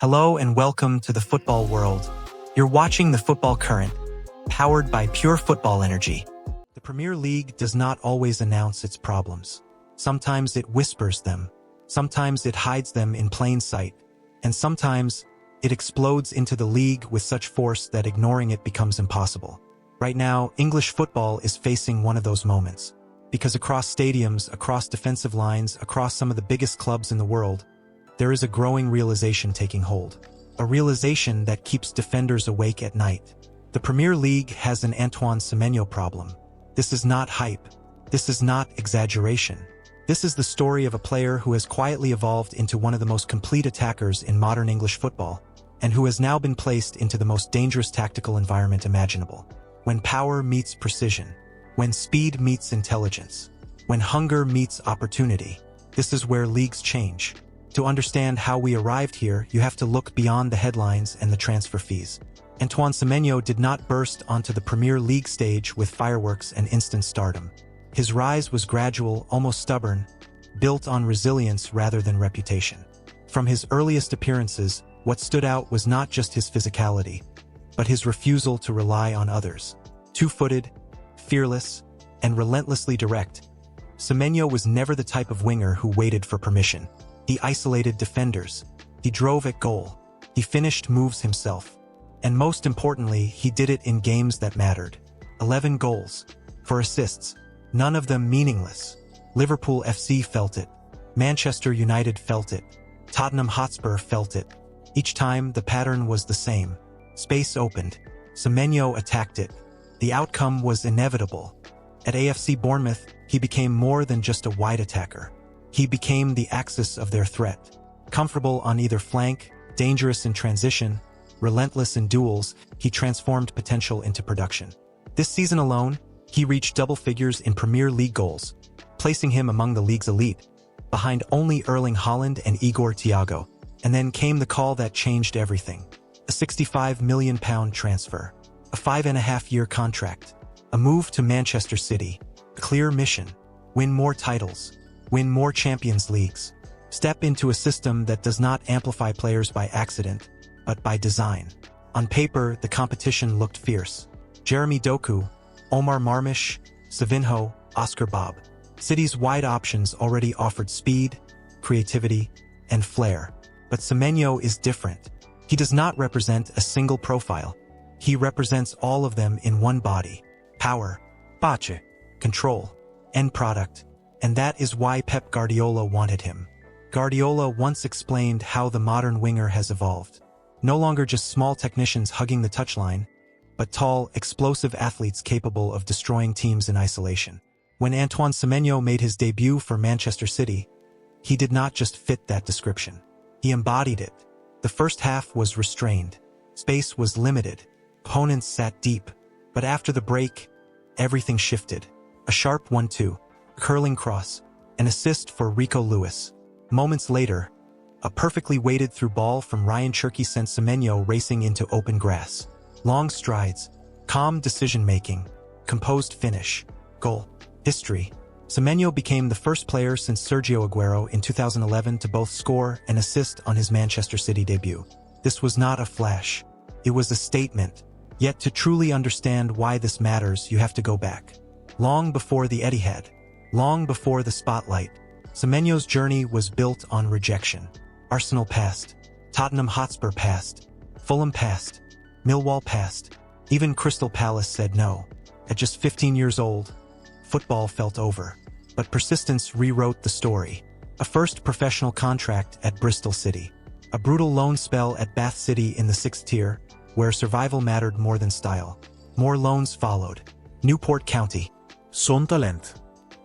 Hello and welcome to the football world. You're watching the Football Current, powered by pure football energy. The Premier League does not always announce its problems. Sometimes it whispers them, sometimes it hides them in plain sight, and sometimes it explodes into the league with such force that ignoring it becomes impossible. Right now, English football is facing one of those moments, because across stadiums, across defensive lines, across some of the biggest clubs in the world, there is a growing realization taking hold. A realization that keeps defenders awake at night. The Premier League has an Antoine Semenyo problem. This is not hype. This is not exaggeration. This is the story of a player who has quietly evolved into one of the most complete attackers in modern English football, and who has now been placed into the most dangerous tactical environment imaginable. When power meets precision, when speed meets intelligence, when hunger meets opportunity, this is where leagues change. To understand how we arrived here, you have to look beyond the headlines and the transfer fees. Antoine Semenyo did not burst onto the Premier League stage with fireworks and instant stardom. His rise was gradual, almost stubborn, built on resilience rather than reputation. From his earliest appearances, what stood out was not just his physicality, but his refusal to rely on others. Two-footed, fearless, and relentlessly direct, Semenyo was never the type of winger who waited for permission. He isolated defenders. He drove at goal. He finished moves himself. And most importantly, he did it in games that mattered. 11 goals. For assists. None of them meaningless. Liverpool FC felt it. Manchester United felt it. Tottenham Hotspur felt it. Each time, the pattern was the same. Space opened. Semenyo attacked it. The outcome was inevitable. At AFC Bournemouth, he became more than just a wide attacker. He became the axis of their threat. Comfortable on either flank, dangerous in transition, relentless in duels, he transformed potential into production. This season alone, he reached double figures in Premier League goals, placing him among the league's elite, behind only Erling Haaland and Igor Thiago. And then came the call that changed everything. A £65 million transfer. A 5.5-year contract. A move to Manchester City. A clear mission. Win more titles. Win more Champions Leagues. Step into a system that does not amplify players by accident, but by design. On paper, the competition looked fierce. Jeremy Doku, Omar Marmish, Savinho, Oscar Bob. City's wide options already offered speed, creativity, and flair. But Semenyo is different. He does not represent a single profile. He represents all of them in one body. Power, pace, control, end product. And that is why Pep Guardiola wanted him. Guardiola once explained how the modern winger has evolved. No longer just small technicians hugging the touchline, but tall, explosive athletes capable of destroying teams in isolation. When Antoine Semenyo made his debut for Manchester City, he did not just fit that description. He embodied it. The first half was restrained. Space was limited. Opponents sat deep. But after the break, everything shifted. A sharp 1-2. Curling cross, an assist for Rico Lewis. Moments later, a perfectly weighted through ball from Ryan Cherky sent Semenyo racing into open grass. Long strides, calm decision-making, composed finish, goal. History. Semenyo became the first player since Sergio Aguero in 2011 to both score and assist on his Manchester City debut. This was not a flash. It was a statement. Yet to truly understand why this matters, you have to go back. Long before the Etihad. Long before the spotlight, Semenyo's journey was built on rejection. Arsenal passed. Tottenham Hotspur passed. Fulham passed. Millwall passed. Even Crystal Palace said no. At just 15 years old, football felt over. But persistence rewrote the story. A first professional contract at Bristol City. A brutal loan spell at Bath City in the 6th tier, where survival mattered more than style. More loans followed. Newport County. Sunderland.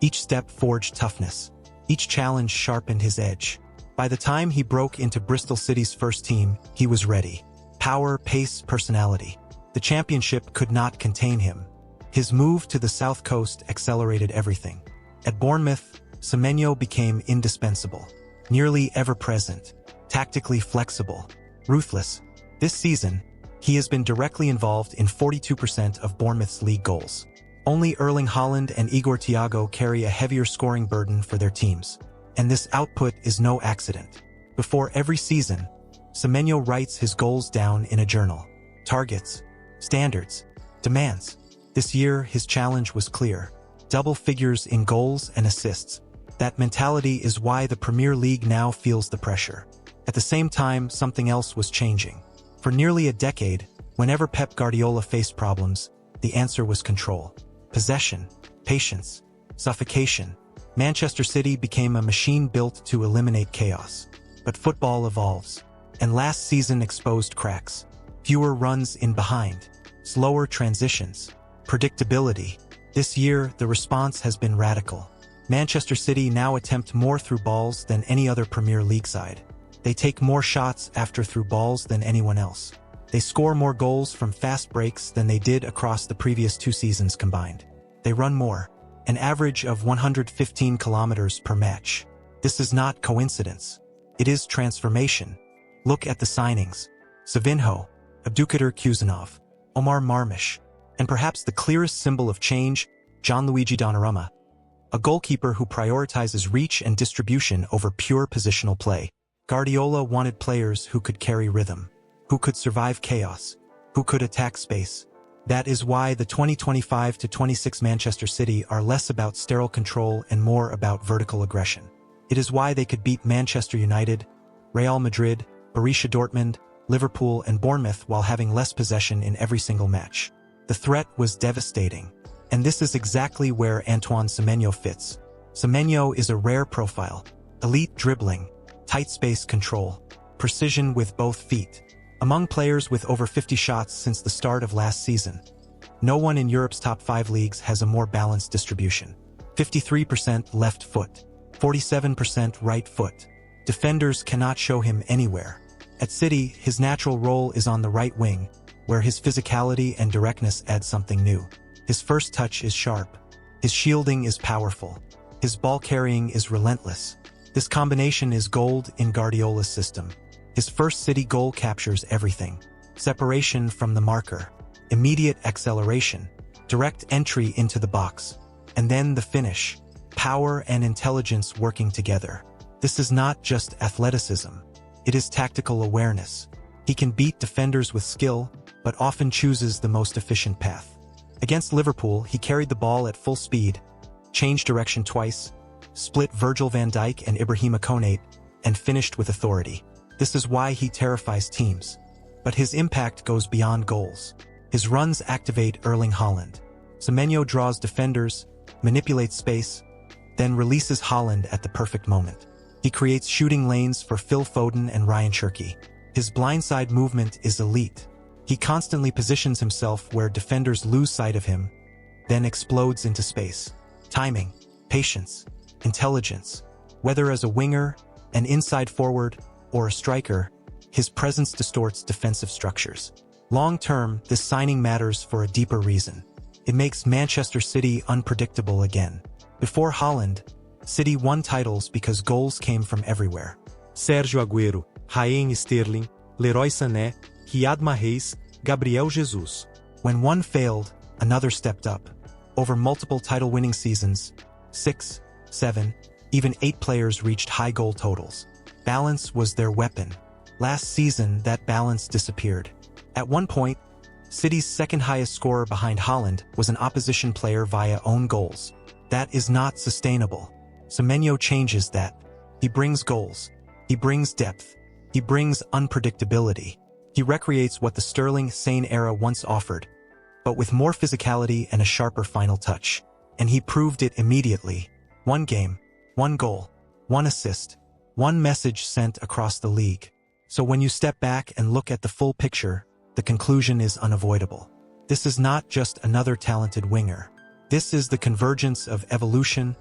Each step forged toughness. Each challenge sharpened his edge. By the time he broke into Bristol City's first team, he was ready. Power, pace, personality. The championship could not contain him. His move to the South Coast accelerated everything. At Bournemouth, Semenyo became indispensable. Nearly ever-present. Tactically flexible. Ruthless. This season, he has been directly involved in 42% of Bournemouth's league goals. Only Erling Haaland and Igor Thiago carry a heavier scoring burden for their teams. And this output is no accident. Before every season, Semenyo writes his goals down in a journal. Targets, standards, demands. This year, his challenge was clear. Double figures in goals and assists. That mentality is why the Premier League now feels the pressure. At the same time, something else was changing. For nearly a decade, whenever Pep Guardiola faced problems, the answer was control. Possession, patience, suffocation. Manchester City became a machine built to eliminate chaos. But football evolves. And last season exposed cracks. Fewer runs in behind. Slower transitions. Predictability. This year, the response has been radical. Manchester City now attempt more through balls than any other Premier League side. They take more shots after through balls than anyone else. They score more goals from fast breaks than they did across the previous 2 seasons combined. They run more, an average of 115 kilometers per match. This is not coincidence. It is transformation. Look at the signings. Savinho, Abdulkadir Kuzanov, Omar Marmish, and perhaps the clearest symbol of change, Gianluigi Donnarumma, a goalkeeper who prioritizes reach and distribution over pure positional play. Guardiola wanted players who could carry rhythm, who could survive chaos, who could attack space. That is why the 2025-26 Manchester City are less about sterile control and more about vertical aggression. It is why they could beat Manchester United, Real Madrid, Borussia Dortmund, Liverpool and Bournemouth while having less possession in every single match. The threat was devastating. And this is exactly where Antoine Semenyo fits. Semenyo is a rare profile. Elite dribbling, tight space control, precision with both feet. Among players with over 50 shots since the start of last season, no one in Europe's top 5 leagues has a more balanced distribution. 53% left foot, 47% right foot. Defenders cannot show him anywhere. At City, his natural role is on the right wing, where his physicality and directness add something new. His first touch is sharp. His shielding is powerful. His ball carrying is relentless. This combination is gold in Guardiola's system. His first City goal captures everything. Separation from the marker, immediate acceleration, direct entry into the box, and then the finish. Power and intelligence working together. This is not just athleticism. It is tactical awareness. He can beat defenders with skill, but often chooses the most efficient path. Against Liverpool, he carried the ball at full speed, changed direction twice, split Virgil van Dijk and Ibrahima Konate, and finished with authority. This is why he terrifies teams. But his impact goes beyond goals. His runs activate Erling Haaland. Semenyo draws defenders, manipulates space, then releases Haaland at the perfect moment. He creates shooting lanes for Phil Foden and Ryan Cherki. His blindside movement is elite. He constantly positions himself where defenders lose sight of him, then explodes into space. Timing, patience, intelligence. Whether as a winger, an inside forward, or a striker, his presence distorts defensive structures. Long-term, this signing matters for a deeper reason. It makes Manchester City unpredictable again. Before Haaland, City won titles because goals came from everywhere. Sérgio Agüero, Raheem Sterling, Leroy Sané, Riyad Mahrez, Gabriel Jesus. When one failed, another stepped up. Over multiple title-winning seasons, 6, 7, even 8 players reached high goal totals. Balance was their weapon. Last season, that balance disappeared. At one point, City's second highest scorer behind Haaland was an opposition player via own goals. That is not sustainable. Semenyo changes that. He brings goals. He brings depth. He brings unpredictability. He recreates what the Sterling Sane era once offered, but with more physicality and a sharper final touch. And he proved it immediately. 1 game, 1 goal, 1 assist, 1 message sent across the league. So when you step back and look at the full picture, the conclusion is unavoidable. This is not just another talented winger. This is the convergence of evolution,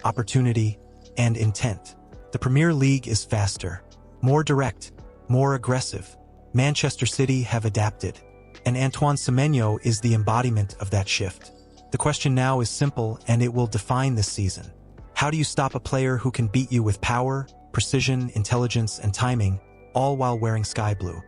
opportunity, and intent. The Premier League is faster, more direct, more aggressive. Manchester City have adapted, and Antoine Semenyo is the embodiment of that shift. The question now is simple, and it will define this season. How do you stop a player who can beat you with power, precision, intelligence, and timing, all while wearing sky blue?